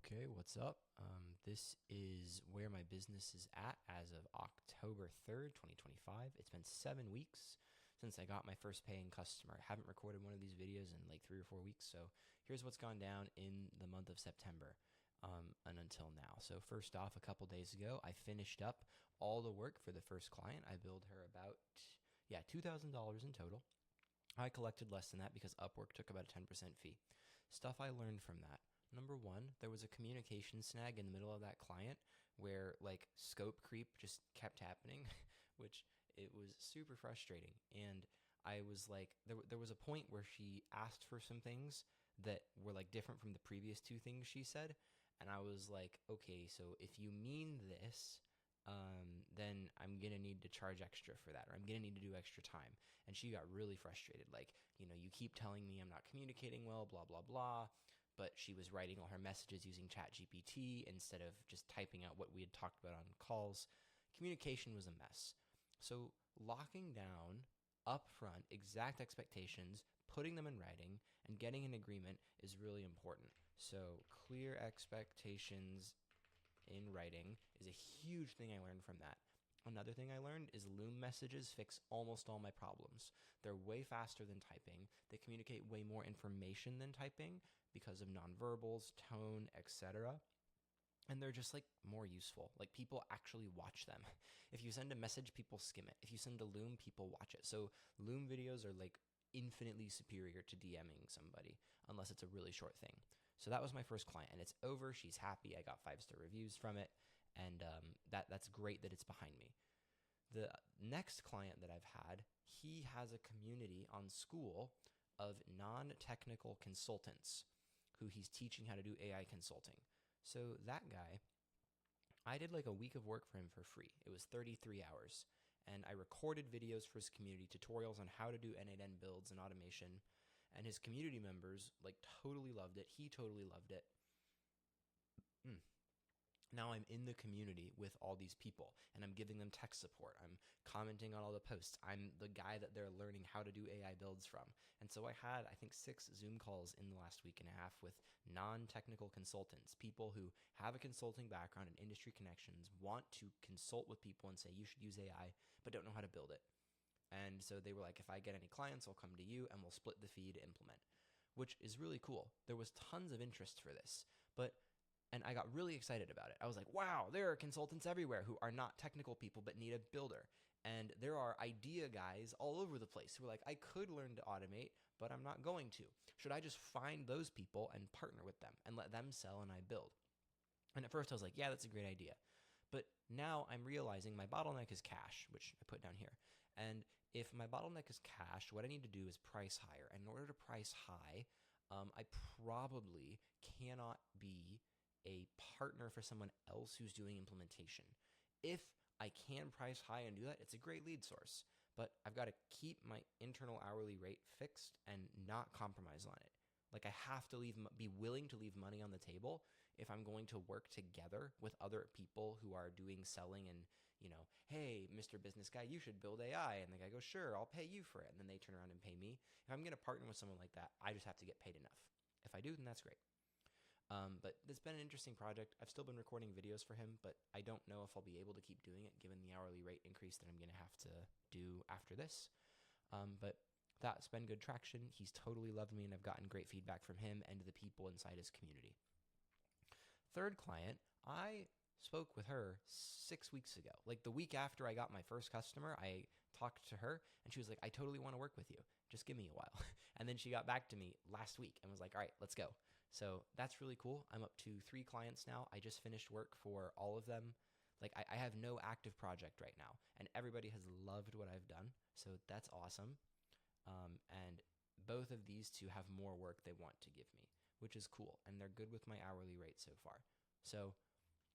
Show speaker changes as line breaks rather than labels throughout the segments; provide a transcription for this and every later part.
Okay, what's up? This is where my business is at as of October 3rd, 2025. It's been 7 weeks since I got my first paying customer. I haven't recorded one of these videos in like 3 or 4 weeks, so here's what's gone down in the month of September and until now. So first off, a couple days ago, I finished up all the work for the first client. I billed her about, $2,000 in total. I collected less than that because UpWork took about a 10% fee. Stuff I learned from that. Number one, there was a communication snag in the middle of that client where like scope creep just kept happening, which it was super frustrating. And I was like, there was a point where she asked for some things that were like different from the previous two things she said. And I was like, okay, so if you mean this, then I'm going to need to charge extra for that, or I'm going to need to do extra time. And she got really frustrated. Like, you keep telling me I'm not communicating well, blah, blah, blah. But she was writing all her messages using ChatGPT instead of just typing out what we had talked about on calls. Communication was a mess. So locking down upfront exact expectations, putting them in writing, and getting an agreement is really important. So clear expectations in writing is a huge thing I learned from that. Another thing I learned is Loom messages fix almost all my problems. They're way faster than typing. They communicate way more information than typing because of nonverbals, tone, etc. And they're just like more useful. Like people actually watch them. If you send a message, people skim it. If you send a Loom, people watch it. So Loom videos are like infinitely superior to DMing somebody unless it's a really short thing. So that was my first client and it's over. She's happy. I got 5-star reviews from it. And that's great that it's behind me. The next client that I've had, he has a community on School of non-technical consultants who he's teaching how to do AI consulting. So that guy, I did like a week of work for him for free. It was 33 hours. And I recorded videos for his community, tutorials on how to do N8N builds and automation. And his community members like totally loved it. He totally loved it. Now I'm in the community with all these people and I'm giving them tech support. I'm commenting on all the posts. I'm the guy that they're learning how to do AI builds from. And so I had, I think, 6 Zoom calls in the last week and a half with non-technical consultants, people who have a consulting background and industry connections, want to consult with people and say, you should use AI, but don't know how to build it. And so they were like, if I get any clients, I'll come to you and we'll split the fee to implement, which is really cool. There was tons of interest for this, and I got really excited about it. I was like, wow, there are consultants everywhere who are not technical people but need a builder. And there are idea guys all over the place who are like, I could learn to automate, but I'm not going to. Should I just find those people and partner with them and let them sell and I build? And at first I was like, yeah, that's a great idea. But now I'm realizing my bottleneck is cash, which I put down here. And if my bottleneck is cash, what I need to do is price higher. And in order to price high, I probably cannot be a partner for someone else who's doing implementation. If I can price high and do that, it's a great lead source. But I've got to keep my internal hourly rate fixed and not compromise on it. Like I have to be willing to leave money on the table if I'm going to work together with other people who are doing selling and, hey, Mr. Business Guy, you should build AI. And the guy goes, sure, I'll pay you for it. And then they turn around and pay me. If I'm going to partner with someone like that, I just have to get paid enough. If I do, then that's great. But it's been an interesting project. I've still been recording videos for him, but I don't know if I'll be able to keep doing it given the hourly rate increase that I'm going to have to do after this. But that's been good traction. He's totally loved me, and I've gotten great feedback from him and the people inside his community. Third client, I spoke with her 6 weeks ago. Like the week after I got my first customer, I talked to her and she was like, I totally want to work with you. Just give me a while. And then she got back to me last week and was like, all right, let's go. So that's really cool. I'm up to 3 clients now. I just finished work for all of them. Like I have no active project right now and everybody has loved what I've done. So that's awesome. And both of these two have more work they want to give me, which is cool. And they're good with my hourly rate so far. So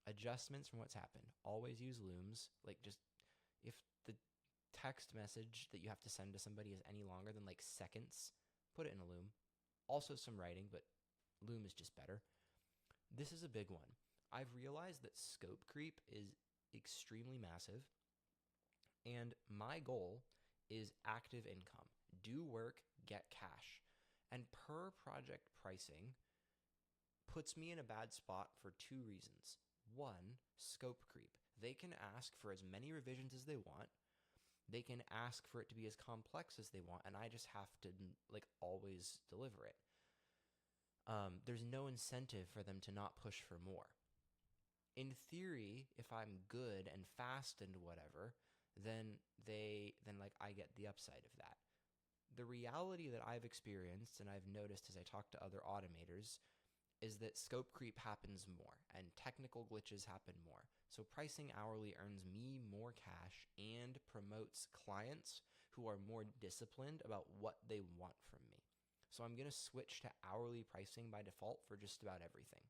adjustments from what's happened. Always use Looms. Like just if the text message that you have to send to somebody is any longer than like seconds, put it in a Loom. Also some writing, but Loom is just better. This is a big one. I've realized that scope creep is extremely massive. And my goal is active income. Do work, get cash. And per project pricing, puts me in a bad spot for two reasons. One, scope creep. They can ask for as many revisions as they want. They can ask for it to be as complex as they want, and I just have to like always deliver it. There's no incentive for them to not push for more. In theory, if I'm good and fast and whatever, then like I get the upside of that. The reality that I've experienced and I've noticed as I talk to other automators is that scope creep happens more and technical glitches happen more. So pricing hourly earns me more cash and promotes clients who are more disciplined about what they want from me. So I'm going to switch to hourly pricing by default for just about everything.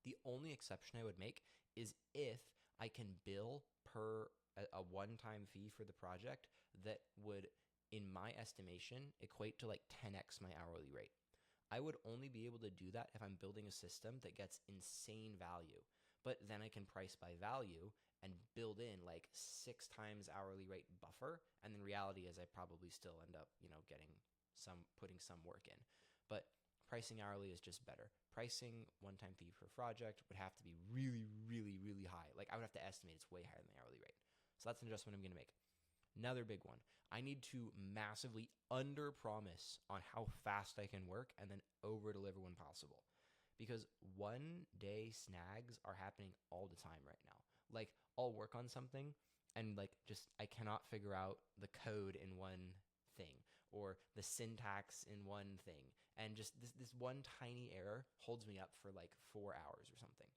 The only exception I would make is if I can bill per a one-time fee for the project that would, in my estimation, equate to like 10x my hourly rate. I would only be able to do that if I'm building a system that gets insane value. But then I can price by value and build in like 6 times hourly rate buffer. And then reality is I probably still end up, putting some work in. But pricing hourly is just better. Pricing one-time fee per project would have to be really, really, really high. Like I would have to estimate it's way higher than the hourly rate. So that's an adjustment I'm going to make. Another big one. I need to massively under-promise on how fast I can work and then over-deliver when possible. Because one-day snags are happening all the time right now. Like I'll work on something and like just I cannot figure out the code in one thing or the syntax in one thing. And just this one tiny error holds me up for like 4 hours or something.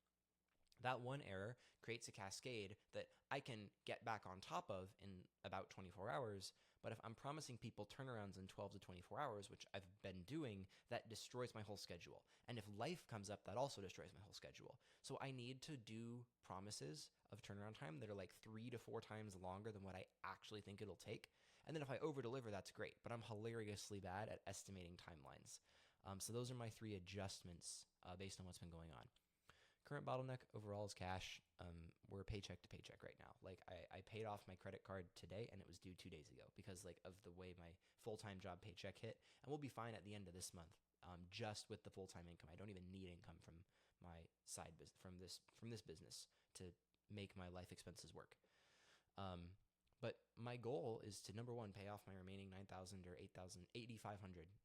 That one error creates a cascade that I can get back on top of in about 24 hours. But if I'm promising people turnarounds in 12 to 24 hours, which I've been doing, that destroys my whole schedule. And if life comes up, that also destroys my whole schedule. So I need to do promises of turnaround time that are like 3 to 4 times longer than what I actually think it'll take. And then if I over-deliver, that's great. But I'm hilariously bad at estimating timelines. So those are my 3 adjustments based on what's been going on. Current bottleneck overall is cash. We're paycheck to paycheck right now. Like I paid off my credit card today and it was due 2 days ago because like of the way my full-time job paycheck hit. And we'll be fine at the end of this month just with the full-time income. I don't even need income from my side business, from this business to make my life expenses work. But my goal is to, number one, pay off my remaining $9,000 or $8,500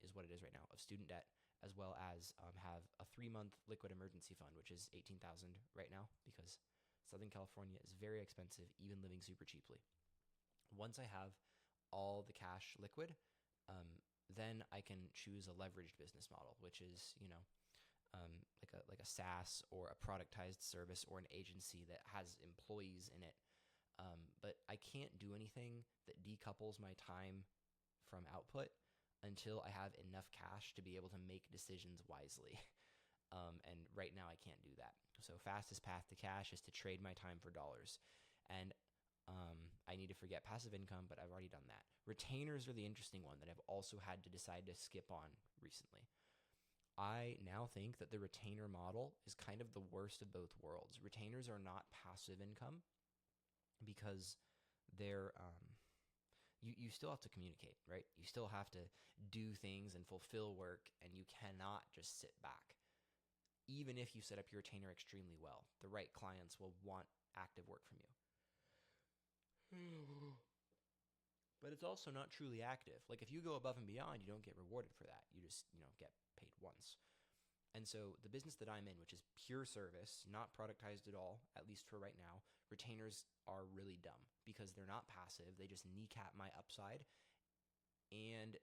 is what it is right now of student debt, as well as have a 3-month liquid emergency fund, which is $18,000 right now because Southern California is very expensive, even living super cheaply. Once I have all the cash liquid, then I can choose a leveraged business model, which is, like a SaaS or a productized service or an agency that has employees in it. But I can't do anything that decouples my time from output until I have enough cash to be able to make decisions wisely. And right now I can't do that. So fastest path to cash is to trade my time for dollars. And I need to forget passive income, but I've already done that. Retainers are the interesting one that I've also had to decide to skip on recently. I now think that the retainer model is kind of the worst of both worlds. Retainers are not passive income because they're you still have to communicate, right? You still have to do things and fulfill work, and you cannot just sit back. Even if you set up your retainer extremely well, the right clients will want active work from you. But it's also not truly active. Like if you go above and beyond, you don't get rewarded for that. You just, get paid once. And so the business that I'm in, which is pure service, not productized at all, at least for right now, retainers are really dumb because they're not passive. They just kneecap my upside and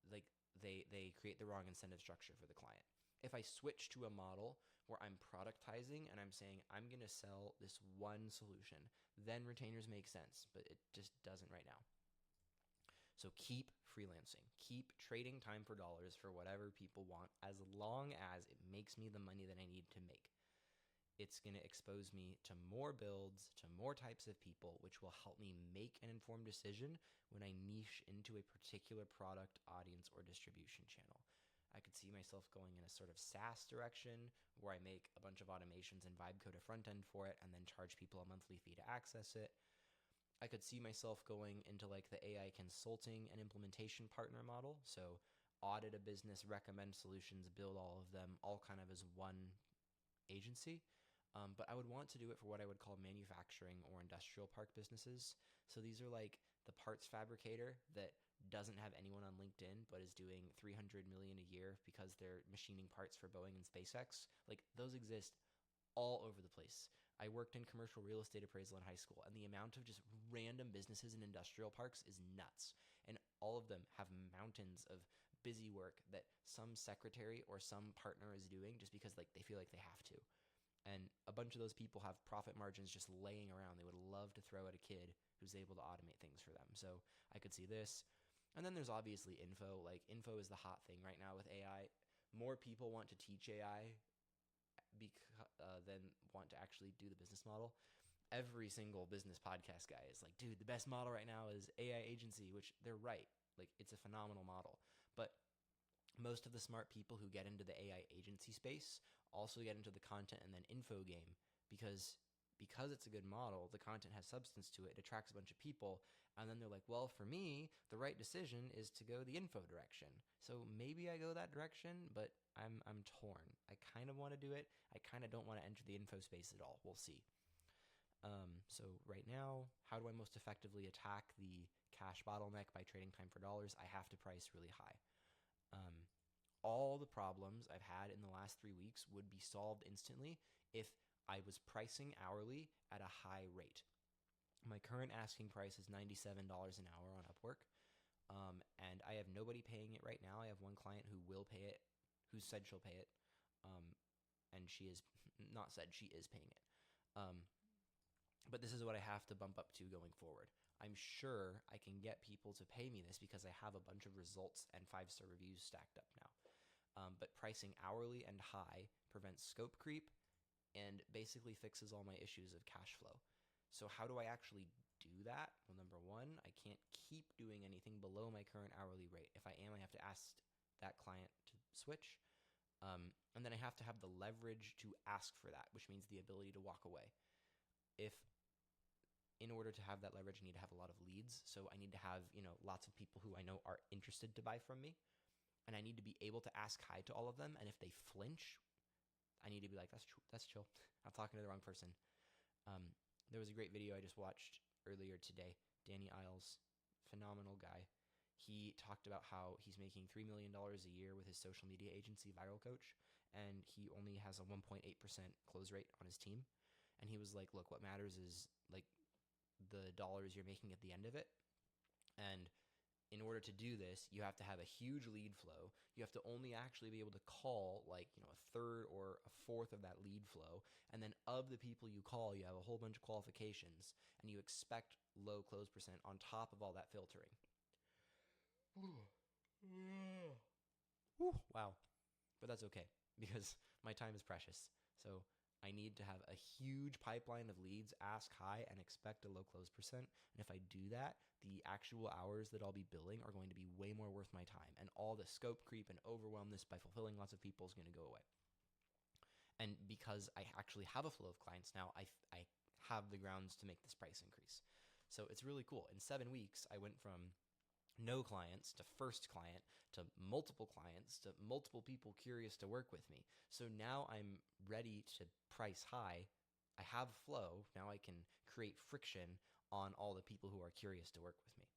like they create the wrong incentive structure for the client. If I switch to a model where I'm productizing and I'm saying I'm going to sell this one solution, then retainers make sense, but it just doesn't right now. So keep freelancing, keep trading time for dollars for whatever people want, as long as it makes me the money that I need to make. It's going to expose me to more builds, to more types of people, which will help me make an informed decision when I niche into a particular product, audience, or distribution channel. I could see myself going in a sort of SaaS direction where I make a bunch of automations and vibe code a front end for it and then charge people a monthly fee to access it. I could see myself going into like the AI consulting and implementation partner model. So audit a business, recommend solutions, build all of them, all kind of as one agency. But I would want to do it for what I would call manufacturing or industrial park businesses. So these are like the parts fabricator that doesn't have anyone on LinkedIn, but is doing 300 million a year because they're machining parts for Boeing and SpaceX. Like, those exist all over the place. I worked in commercial real estate appraisal in high school, and the amount of just random businesses in industrial parks is nuts. And all of them have mountains of busy work that some secretary or some partner is doing just because like they feel like they have to. And a bunch of those people have profit margins just laying around. They would love to throw at a kid who's able to automate things for them. So I could see this. And then there's obviously info. Like, info is the hot thing right now with AI. More people want to teach AI than want to actually do the business model. Every single business podcast guy is like, dude, the best model right now is AI agency, which they're right. Like, it's a phenomenal model. But most of the smart people who get into the AI agency space also get into the content and then info game because it's a good model, the content has substance to it, it attracts a bunch of people, and then they're like, well, for me, the right decision is to go the info direction. So maybe I go that direction, but I'm torn. I kind of want to do it. I kind of don't want to enter the info space at all. We'll see. So right now, how do I most effectively attack the cash bottleneck by trading time for dollars? I have to price really high. All the problems I've had in the last 3 weeks would be solved instantly if I was pricing hourly at a high rate. My current asking price is $97 an hour on UpWork, and I have nobody paying it right now. I have one client who will pay it, who said she'll pay it, and she is not said, she is paying it. But this is what I have to bump up to going forward. I'm sure I can get people to pay me this because I have a bunch of results and 5-star reviews stacked up now. But pricing hourly and high prevents scope creep and basically fixes all my issues of cash flow. So how do I actually do that? Well, number one, I can't keep doing anything below my current hourly rate. If I am, I have to ask that client to switch. And then I have to have the leverage to ask for that, which means the ability to walk away. In order to have that leverage, I need to have a lot of leads. So I need to have, lots of people who I know are interested to buy from me. And I need to be able to ask hi to all of them. And if they flinch, I need to be like, that's chill. I'm talking to the wrong person. There was a great video I just watched earlier today. Danny Isles, phenomenal guy. He talked about how he's making $3 million a year with his social media agency, Viral Coach, and he only has a 1.8% close rate on his team. And he was like, look, what matters is like the dollars you're making at the end of it. And in order to do this, you have to have a huge lead flow. You have to only actually be able to call like, a third or a fourth of that lead flow. And then of the people you call, you have a whole bunch of qualifications and you expect low close percent on top of all that filtering. Wow. But that's okay because my time is precious. So I need to have a huge pipeline of leads, ask high, and expect a low close percent. And if I do that, the actual hours that I'll be billing are going to be way more worth my time. And all the scope creep and overwhelmness by fulfilling lots of people is going to go away. And because I actually have a flow of clients now, I have the grounds to make this price increase. So it's really cool. In 7 weeks, I went from no clients to first client to multiple clients to multiple people curious to work with me. So now I'm ready to price high. I have flow. Now I can create friction on all the people who are curious to work with me.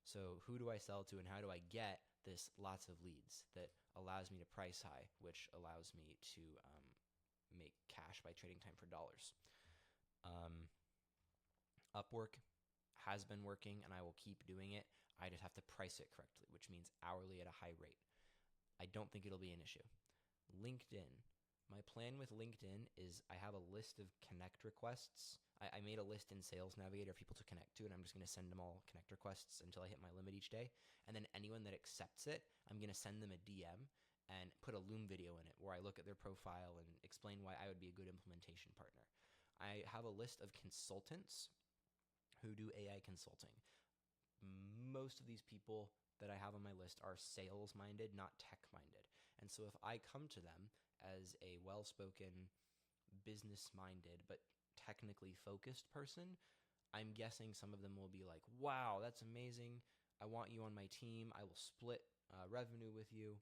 So who do I sell to and how do I get this lots of leads that allows me to price high, which allows me to make cash by trading time for dollars? UpWork has been working and I will keep doing it. I just have to price it correctly, which means hourly at a high rate. I don't think it'll be an issue. LinkedIn. My plan with LinkedIn is I have a list of connect requests. I made a list in Sales Navigator of people to connect to, and I'm just going to send them all connect requests until I hit my limit each day. And then anyone that accepts it, I'm going to send them a DM and put a Loom video in it where I look at their profile and explain why I would be a good implementation partner. I have a list of consultants who do AI consulting. Most of these people that I have on my list are sales-minded, not tech-minded. And so if I come to them as a well-spoken, business-minded, but technically focused person, I'm guessing some of them will be like, wow, that's amazing. I want you on my team. I will split revenue with you,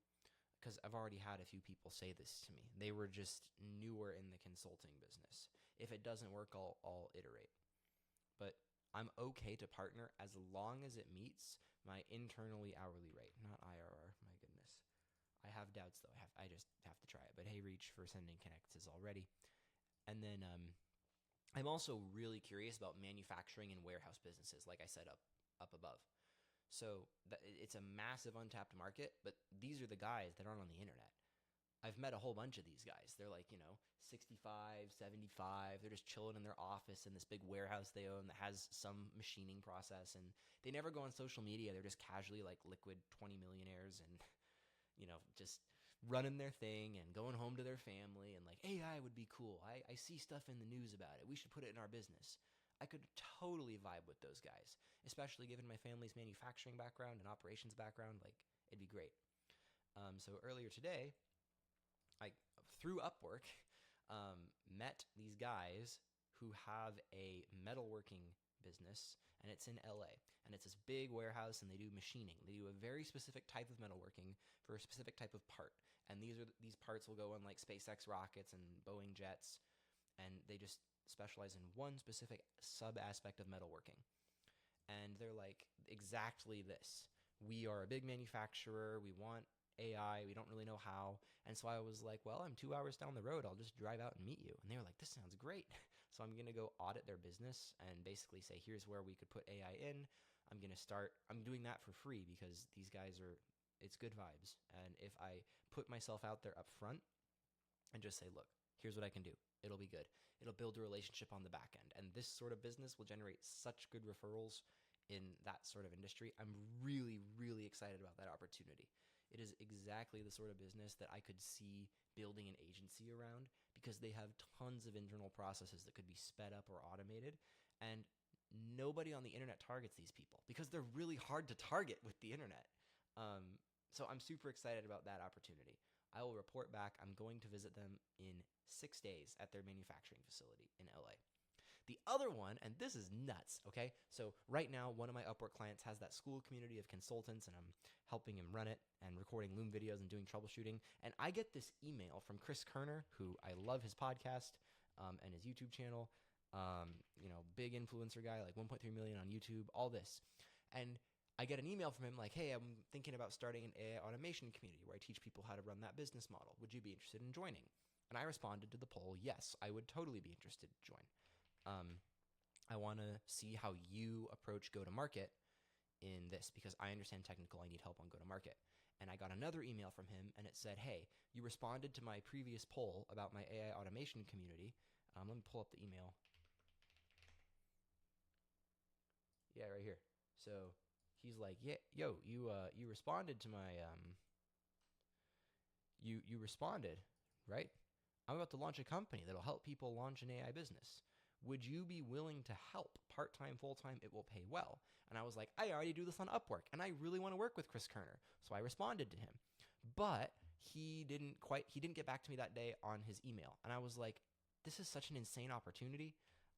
because I've already had a few people say this to me. They were just newer in the consulting business. If it doesn't work, I'll iterate. But I'm okay to partner as long as it meets my internally hourly rate, not IRR. My goodness. I have doubts though. I just have to try it. But HeyReach for sending connects is all ready. And then I'm also really curious about manufacturing and warehouse businesses, like I said up above. So it's a massive untapped market, but these are the guys that aren't on the internet. I've met a whole bunch of these guys. They're like, 65, 75. They're just chilling in their office in this big warehouse they own that has some machining process. And they never go on social media. They're just casually like liquid 20 millionaires and, just running their thing and going home to their family and like, AI would be cool. I see stuff in the news about it. We should put it in our business. I could totally vibe with those guys, especially given my family's manufacturing background and operations background. Like, it'd be great. So earlier today, I, through UpWork, met these guys who have a metalworking business, and it's in LA. And it's this big warehouse, and they do machining. They do a very specific type of metalworking for a specific type of part. And these parts will go on like SpaceX rockets and Boeing jets, and they just specialize in one specific sub-aspect of metalworking. And they're like, exactly this. We are a big manufacturer. We want AI. We don't really know how. And so I was like, well, I'm 2 hours down the road. I'll just drive out and meet you. And they were like, this sounds great. So I'm going to go audit their business and basically say, here's where we could put AI in. I'm doing that for free because these guys it's good vibes. And if I put myself out there up front and just say, look, here's what I can do, it'll be good. It'll build a relationship on the back end. And this sort of business will generate such good referrals in that sort of industry. I'm really, really excited about that opportunity. It is exactly the sort of business that I could see building an agency around because they have tons of internal processes that could be sped up or automated. And nobody on the internet targets these people because they're really hard to target with the internet. So I'm super excited about that opportunity. I will report back. I'm going to visit them in 6 days at their manufacturing facility in LA. The other one, and this is nuts, okay? So right now, one of my UpWork clients has that school community of consultants, and I'm helping him run it and recording Loom videos and doing troubleshooting. And I get this email from Chris Kerner, who I love his podcast and his YouTube channel. Big influencer guy, like 1.3 million on YouTube, all this. And I get an email from him like, hey, I'm thinking about starting an AI automation community where I teach people how to run that business model. Would you be interested in joining? And I responded to the poll, yes, I would totally be interested to join. I want to see how you approach go-to-market in this because I understand technical. I need help on go-to-market. And I got another email from him, and it said, hey, you responded to my previous poll about my AI automation community. Let me pull up the email. Yeah, right here. So he's like, yeah, yo, you responded to my you responded, right? I'm about to launch a company that'll help people launch an AI business. Would you be willing to help? Part-time, full-time, it will pay well. And I was like, I already do this on UpWork, and I really want to work with Chris Kerner. So I responded to him. But he didn't get back to me that day on his email. And I was like, this is such an insane opportunity.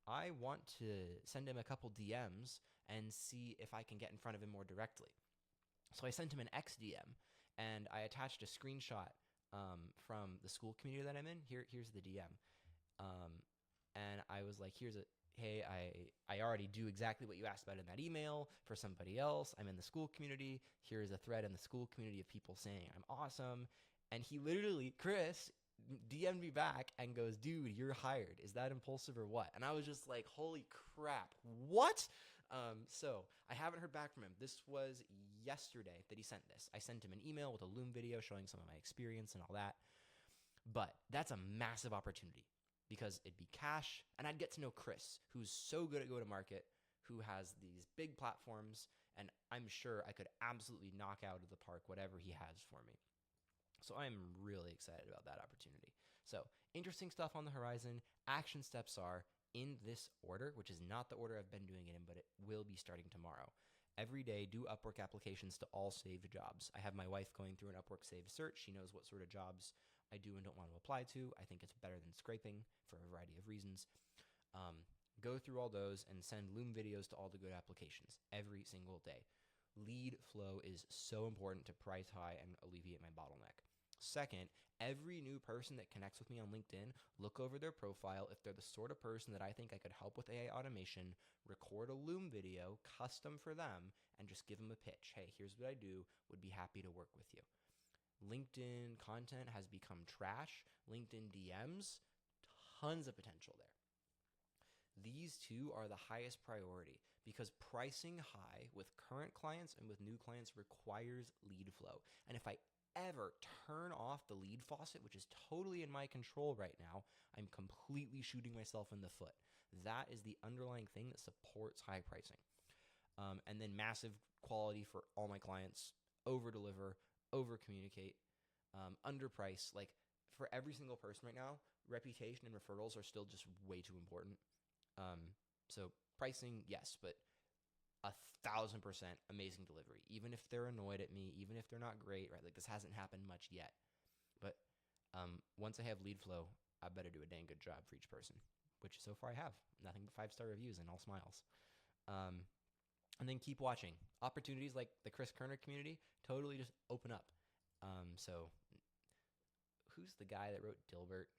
I want to send him a couple DMs and see if I can get in front of him more directly. So I sent him an XDM, and I attached a screenshot from the school community that I'm in. Here's the DM. And I was like, hey, I already do exactly what you asked about in that email for somebody else. I'm in the school community. Here's a thread in the school community of people saying I'm awesome. And he literally, Chris, DM'd me back and goes, dude, you're hired. Is that impulsive or what? And I was just like, holy crap, what? So I haven't heard back from him. This was yesterday that he sent this. I sent him an email with a Loom video showing some of my experience and all that. But that's a massive opportunity because it'd be cash, and I'd get to know Chris, who's so good at go-to-market, who has these big platforms, and I'm sure I could absolutely knock out of the park whatever he has for me. So I'm really excited about that opportunity. So interesting stuff on the horizon. Action steps are in this order, which is not the order I've been doing it in, but it will be starting tomorrow. Every day, do UpWork applications to all saved jobs. I have my wife going through an UpWork saved search. She knows what sort of jobs I do and don't want to apply to. I think it's better than scraping for a variety of reasons. Go through all those and send Loom videos to all the good applications every single day. Lead flow is so important to price high and alleviate my bottleneck. Second, every new person that connects with me on LinkedIn, look over their profile. If they're the sort of person that I think I could help with AI automation, record a Loom video custom for them and just give them a pitch. Hey, here's what I do. Would be happy to work with you. LinkedIn content has become trash. LinkedIn DMs, tons of potential there. These two are the highest priority because pricing high with current clients and with new clients requires lead flow. And if I ever turn off the lead faucet, which is totally in my control right now, I'm completely shooting myself in the foot. That is the underlying thing that supports high pricing. And then massive quality for all my clients, over deliver, over communicate, underprice. Like for every single person right now, reputation and referrals are still just way too important. So pricing, yes, but 1,000% amazing delivery. Even if they're annoyed at me, even if they're not great, right? Like this hasn't happened much yet. But once I have lead flow, I better do a dang good job for each person, which so far I have. Nothing but 5-star reviews and all smiles. And then keep watching. Opportunities like the Chris Kerner community totally just open up. So who's the guy that wrote Dilbert?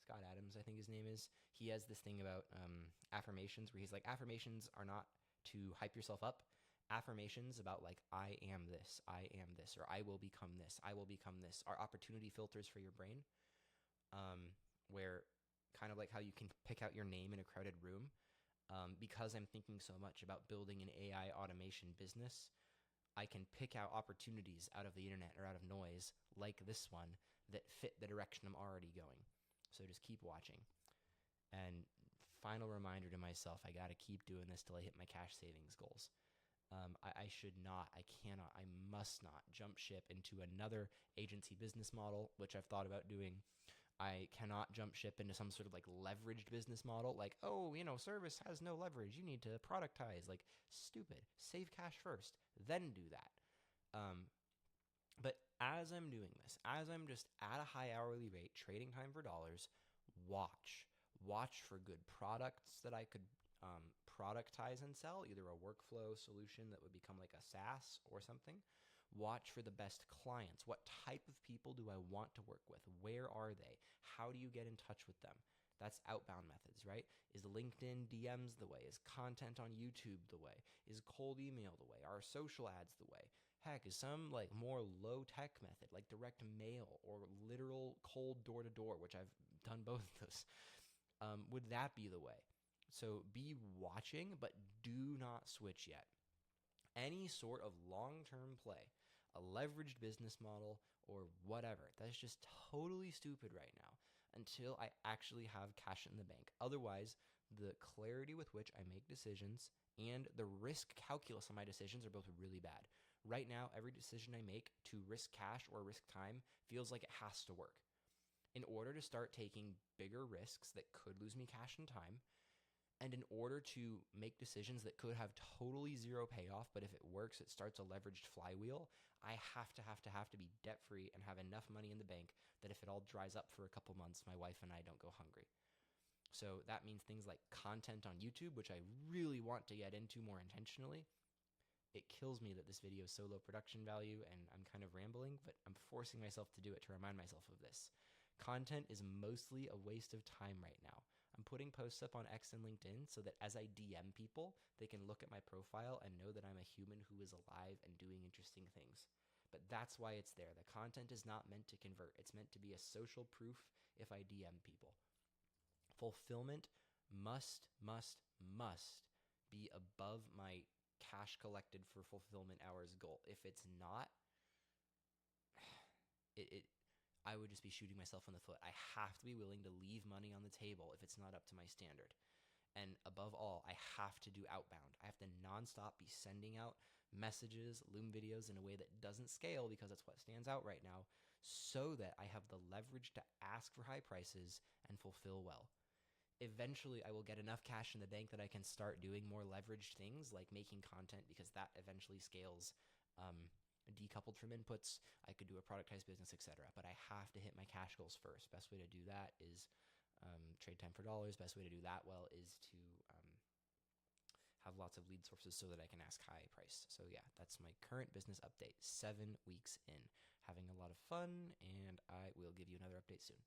Scott Adams, I think his name is. He has this thing about affirmations where he's like, affirmations are not to hype yourself up. Affirmations about like, I am this, or I will become this, are opportunity filters for your brain, where kind of like how you can pick out your name in a crowded room. Because I'm thinking so much about building an AI automation business, I can pick out opportunities out of the internet or out of noise like this one that fit the direction I'm already going. So just keep watching. And final reminder to myself, I got to keep doing this till I hit my cash savings goals. I should not, I cannot, I must not jump ship into another agency business model, which I've thought about doing. I cannot jump ship into some sort of like leveraged business model. Like, oh, service has no leverage. You need to productize. Like, stupid. Save cash first, then do that. But as I'm doing this, as I'm just at a high hourly rate, trading time for dollars, watch for good products that I could productize and sell, either a workflow solution that would become like a SaaS or something. Watch for the best clients. What type of people do I want to work with? Where are they? How do you get in touch with them? That's outbound methods, right? Is LinkedIn DMs the way? Is content on YouTube the way? Is cold email the way? Are social ads the way? Heck, is some like more low tech method like direct mail or literal cold door to door, which I've done both of those. Would that be the way? So be watching, but do not switch yet. Any sort of long-term play, a leveraged business model or whatever, that's just totally stupid right now until I actually have cash in the bank. Otherwise, the clarity with which I make decisions and the risk calculus on my decisions are both really bad. Right now, every decision I make to risk cash or risk time feels like it has to work. In order to start taking bigger risks that could lose me cash and time, and in order to make decisions that could have totally zero payoff, but if it works, it starts a leveraged flywheel, I have to be debt-free and have enough money in the bank that if it all dries up for a couple months, my wife and I don't go hungry. So that means things like content on YouTube, which I really want to get into more intentionally. It kills me that this video is so low production value and I'm kind of rambling, but I'm forcing myself to do it to remind myself of this. Content is mostly a waste of time right now. I'm putting posts up on X and LinkedIn so that as I DM people, they can look at my profile and know that I'm a human who is alive and doing interesting things. But that's why it's there. The content is not meant to convert. It's meant to be a social proof if I DM people. Fulfillment must be above my cash collected for fulfillment hours goal. If it's not, I would just be shooting myself in the foot. I have to be willing to leave money on the table if it's not up to my standard. And above all, I have to do outbound. I have to nonstop be sending out messages, Loom videos in a way that doesn't scale because that's what stands out right now, so that I have the leverage to ask for high prices and fulfill well. Eventually, I will get enough cash in the bank that I can start doing more leveraged things like making content, because that eventually scales decoupled from inputs. I could do a productized business, etc. But I have to hit my cash goals first. Best way to do that is trade time for dollars. Best way to do that well is to have lots of lead sources so that I can ask high price. So yeah, that's my current business update, 7 weeks in. Having a lot of fun, and I will give you another update soon.